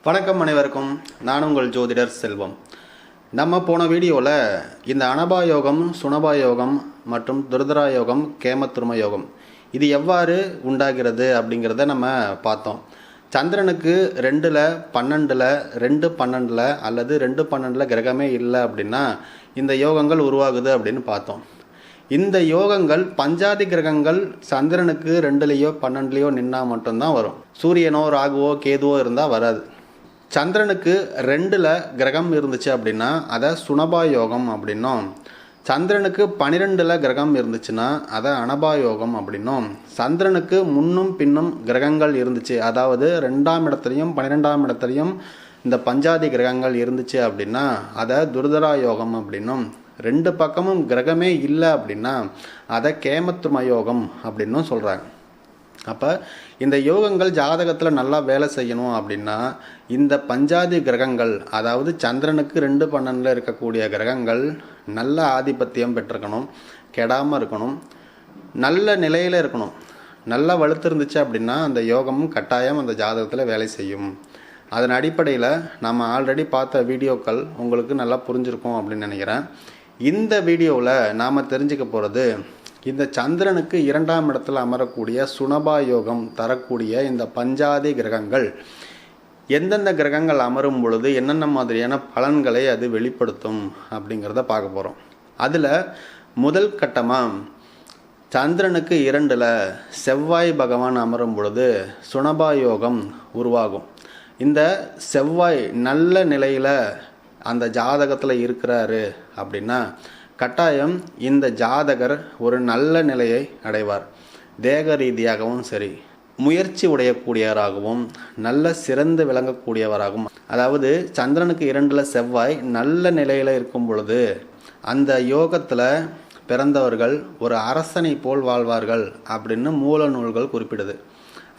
வணக்கம் அனைவருக்கும். நான் உங்கள் ஜோதிடர் செல்வம். நம்ம போன வீடியோவில் இந்த அனபா யோகம், சுனபா யோகம் மற்றும் துர்தரா யோகம், கேமத்ரும யோகம் இது எவ்வாறு உண்டாகிறது அப்படிங்கிறத நம்ம பார்த்தோம். சந்திரனுக்கு 2ல் 12ல் 2-12 அல்லது 2-12 கிரகமே இல்லை அப்படின்னா இந்த யோகங்கள் உருவாகுது அப்படின்னு பார்த்தோம். இந்த யோகங்கள் பஞ்சாதி கிரகங்கள் சந்திரனுக்கு 2லேயோ 12லேயோ நின்னா மட்டும்தான் வரும். சூரியனோ ராகுவோ கேதுவோ இருந்தால் வராது. சந்திரனுக்கு 2ல் கிரகம் இருந்துச்சு அப்படின்னா அதை சுனபா யோகம் அப்படின்னும், சந்திரனுக்கு 12ல் கிரகம் இருந்துச்சுன்னா அதை அனபா யோகம் அப்படின்னும், சந்திரனுக்கு முன்னும் பின்னும் கிரகங்கள் இருந்துச்சு, அதாவது 2ஆம் இடத்துலையும் 12ஆம் இடத்துலையும் இந்த பஞ்சாதி கிரகங்கள் இருந்துச்சு அப்படின்னா அதை துர்தரா யோகம் அப்படின்னும், 2 பக்கமும் கிரகமே இல்லை அப்படின்னா அதை கேமத்ரும யோகம் அப்படின்னும் சொல்கிறாங்க. அப்போ இந்த யோகங்கள் ஜாதகத்தில் நல்லா வேலை செய்யணும் அப்படின்னா இந்த பஞ்சாதி கிரகங்கள், அதாவது சந்திரனுக்கு 2-12 இருக்கக்கூடிய கிரகங்கள் நல்ல ஆதிபத்தியம் பெற்றிருக்கணும், கெடாமல் இருக்கணும், நல்ல நிலையில் இருக்கணும். நல்லா வலுத்திருந்துச்சு அப்படின்னா அந்த யோகமும் கட்டாயம் அந்த ஜாதகத்தில் வேலை செய்யும். அதன் அடிப்படையில் நம்ம ஆல்ரெடி பார்த்த வீடியோக்கள் உங்களுக்கு நல்லா புரிஞ்சிருக்கும் அப்படின்னு நினைக்கிறேன். இந்த வீடியோவில் நாம் தெரிஞ்சுக்க போகிறது இந்த சந்திரனுக்கு 2ஆம் இடத்துல அமரக்கூடிய சுனபா யோகம் தரக்கூடிய இந்த பஞ்சாதி கிரகங்கள் எந்தெந்த கிரகங்கள் அமரும் பொழுது என்னென்ன மாதிரியான பலன்களை அது வெளிப்படுத்தும் அப்படிங்கிறத பார்க்க போகிறோம். அதில் முதல் கட்டமாக சந்திரனுக்கு 2ல் செவ்வாய் பகவான் அமரும் பொழுது சுனபா யோகம் உருவாகும். இந்த செவ்வாய் நல்ல நிலையில் அந்த ஜாதகத்தில் இருக்கிறாரு அப்படின்னா கட்டாயம் இந்த ஜாதகர் ஒரு நல்ல நிலையை அடைவார். தேக ரீதியாகவும் சரி, முயற்சி உடையக்கூடியவராகவும் நல்ல சிறந்து விளங்கக்கூடியவராகவும், அதாவது சந்திரனுக்கு 2ல் செவ்வாய் நல்ல நிலையில் இருக்கும் பொழுது அந்த யோகத்தில் பிறந்தவர்கள் ஒரு அரசனை போல் வாழ்வார்கள் அப்படின்னு மூல நூல்கள் குறிப்பிடுது.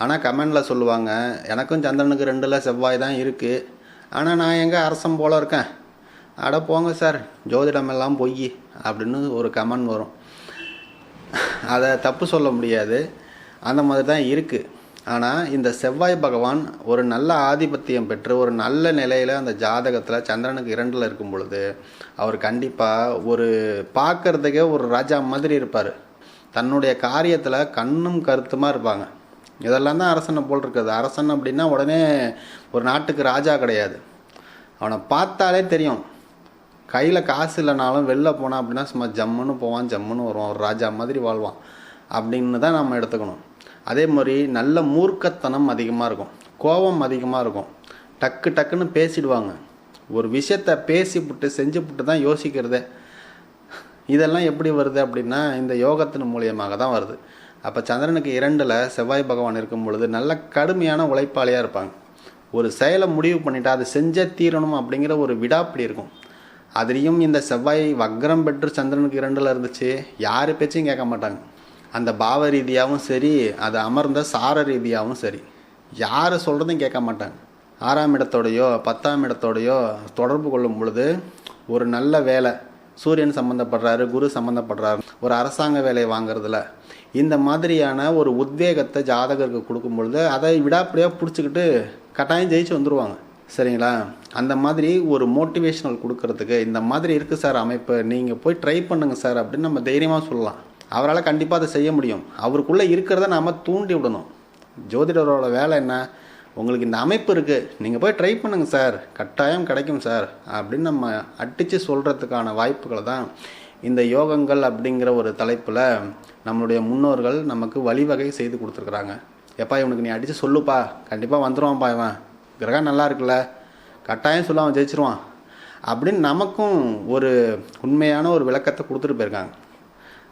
ஆனால் கமெண்டில் சொல்லுவாங்க, எனக்கும் சந்திரனுக்கு 2ல் செவ்வாய் தான் இருக்குது, ஆனால் நான் எங்கே அரசன் போல் இருக்கேன், அட போங்க சார் ஜோதிடம் எல்லாம் பொய் அப்படின்னு ஒரு கமெண்ட் வரும். அதை தப்பு சொல்ல முடியாது, அந்த மாதிரி தான் இருக்குது. ஆனால் இந்த செவ்வாய் பகவான் ஒரு நல்ல ஆதிபத்தியம் பெற்று ஒரு நல்ல நிலையில் அந்த ஜாதகத்தில் சந்திரனுக்கு 2ல் இருக்கும் பொழுது அவர் கண்டிப்பாக ஒரு பார்க்குறதுக்கே ஒரு ராஜா மாதிரி இருப்பார். தன்னுடைய காரியத்தில் கண்ணும் கருத்துமாக இருப்பாங்க. இதெல்லாம் தான் அரசனை போல் இருக்குது. அரசன் அப்படின்னா உடனே ஒரு நாட்டுக்கு ராஜா கிடையாது. அவனை பார்த்தாலே தெரியும், கையில் காசு இல்லைனாலும் வெளில போனான் அப்படின்னா சும்மா ஜம்முன்னு போவான், ஜம்முன்னு வருவான், ஒரு ராஜா மாதிரி வாழ்வான் அப்படின்னு தான் நம்ம எடுத்துக்கணும். அதே மாதிரி நல்ல மூர்க்கத்தனம் அதிகமாக இருக்கும், கோபம் அதிகமாக இருக்கும், டக்கு டக்குன்னு பேசிடுவாங்க. ஒரு விஷயத்தை பேசிவிட்டு செஞ்சுவிட்டு தான் யோசிக்கிறதே. இதெல்லாம் எப்படி வருது அப்படின்னா இந்த யோகத்தின் மூலியமாக தான் வருது. அப்போ சந்திரனுக்கு 2ல் செவ்வாய் பகவான் இருக்கும் பொழுது நல்ல கடுமையான உழைப்பாளியாக இருப்பாங்க. ஒரு செயலை முடிவு பண்ணிட்டா அது செஞ்சே தீரணும் அப்படிங்கிற ஒரு விடாப்பிடி இருக்கும். அதுலேயும் இந்த செவ்வாய் வக்ரம் பெற்று சந்திரனுக்கு 2ல் இருந்துச்சு, யார் பேச்சையும் கேட்க மாட்டாங்க. அந்த பாவ ரீதியாகவும் சரி, அது அமர்ந்த சார ரீதியாகவும் சரி, யார் சொல்கிறதையும் கேட்க மாட்டாங்க. 6ஆம் இடத்தோடையோ 10ஆம் இடத்தோடையோ தொடர்பு கொள்ளும் பொழுது ஒரு நல்ல வேலை, சூரியன் சம்மந்தப்படுறாரு, குரு சம்மந்தப்படுறாரு, ஒரு அரசாங்க வேலையை வாங்குறதுல இந்த மாதிரியான ஒரு உத்வேகத்தை ஜாதகருக்கு கொடுக்கும் பொழுது அதை விடாப்படியாக பிடிச்சிக்கிட்டு கட்டாயம் ஜெயிச்சு வந்துடுவாங்க. சரிங்களா? அந்த மாதிரி ஒரு மோட்டிவேஷனல் கொடுக்கறதுக்கு இந்த மாதிரி இருக்குது சார் அமைப்பு, நீங்கள் போய் ட்ரை பண்ணுங்கள் சார் அப்படின்னு நம்ம தைரியமாக சொல்லலாம். அவரால் கண்டிப்பாக அதை செய்ய முடியும். அவருக்குள்ளே இருக்கிறத நாம் தூண்டி விடணும். ஜோதிடரோட வேலை என்ன, உங்களுக்கு இந்த அமைப்பு இருக்குது, நீங்கள் போய் ட்ரை பண்ணுங்கள் சார், கட்டாயம் கிடைக்கும் சார் அப்படின்னு நம்ம அடித்து சொல்கிறதுக்கான வாய்ப்புகளை தான் இந்த யோகங்கள் அப்படிங்கிற ஒரு தலைப்பில் நம்மளுடைய முன்னோர்கள் நமக்கு வழிவகை செய்து கொடுத்துருக்குறாங்க. எப்பா இவனுக்கு நீ அடித்து சொல்லுப்பா, கண்டிப்பாக வந்துடுவான்ப்பா, இவன் கிரகம் நல்லா இருக்குல்ல, கட்டாயம் சொல்ல அவன் ஜெயிச்சிருவான் அப்படின்னு நமக்கும் ஒரு உண்மையான ஒரு விளக்கத்தை கொடுத்துட்டு போயிருக்காங்க.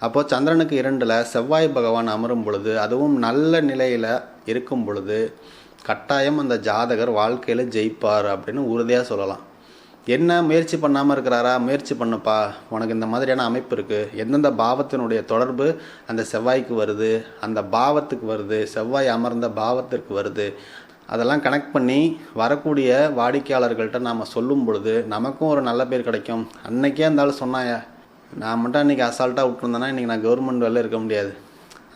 அப்போது சந்திரனுக்கு 2ல் செவ்வாய் பகவான் அமரும் பொழுது, அதுவும் நல்ல நிலையில் இருக்கும் பொழுது கட்டாயம் அந்த ஜாதகர் வாழ்க்கையில் ஜெயிப்பார் அப்படின்னு உறுதியாக சொல்லலாம். என்ன முயற்சி பண்ணாமல் இருக்கிறாரா, முயற்சி பண்ணுப்பா, உனக்கு இந்த மாதிரியான அமைப்பு இருக்குது, எந்தெந்த பாவத்தினுடைய தொடர்பு அந்த செவ்வாய்க்கு வருது, அந்த பாவத்துக்கு வருது, செவ்வாய் அமர்ந்த பாவத்திற்கு வருது, அதெல்லாம் கனெக்ட் பண்ணி வரக்கூடிய வாடிக்கையாளர்கள்ட்ட நாம் சொல்லும் பொழுது நமக்கும் ஒரு நல்ல பேர் கிடைக்கும். அன்னைக்கே இருந்தாலும் சொன்னாயா, நான் மட்டும் அன்றைக்கி அசால்ட்டாக விட்டுருந்தேன்னா இன்றைக்கி நான் கவர்மெண்ட் வேலை இருக்க முடியாது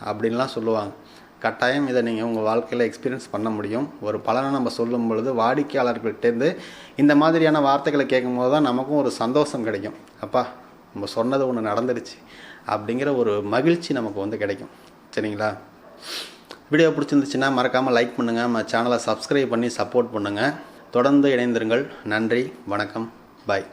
அப்படின்லாம் சொல்லுவாங்க. கட்டாயம் இதை நீங்கள் உங்கள் வாழ்க்கையில் எக்ஸ்பீரியன்ஸ் பண்ண முடியும். ஒரு பலனை நம்ம சொல்லும் பொழுது வாடிக்கையாளர்கள்ட்டேருந்து இந்த மாதிரியான வார்த்தைகளை கேட்கும்போது தான் நமக்கும் ஒரு சந்தோஷம் கிடைக்கும். அப்பா நம்ம சொன்னது ஒன்று நடந்துருச்சு அப்படிங்கிற ஒரு மகிழ்ச்சி நமக்கு கிடைக்கும். சரிங்களா? வீடியோ பிடிச்சிருந்துச்சுன்னா மறக்காமல் லைக் பண்ணுங்கள், நம்ம சேனலை சப்ஸ்கிரைப் பண்ணி சப்போர்ட் பண்ணுங்கள். தொடர்ந்து இணைந்திருங்கள். நன்றி, வணக்கம், பாய்.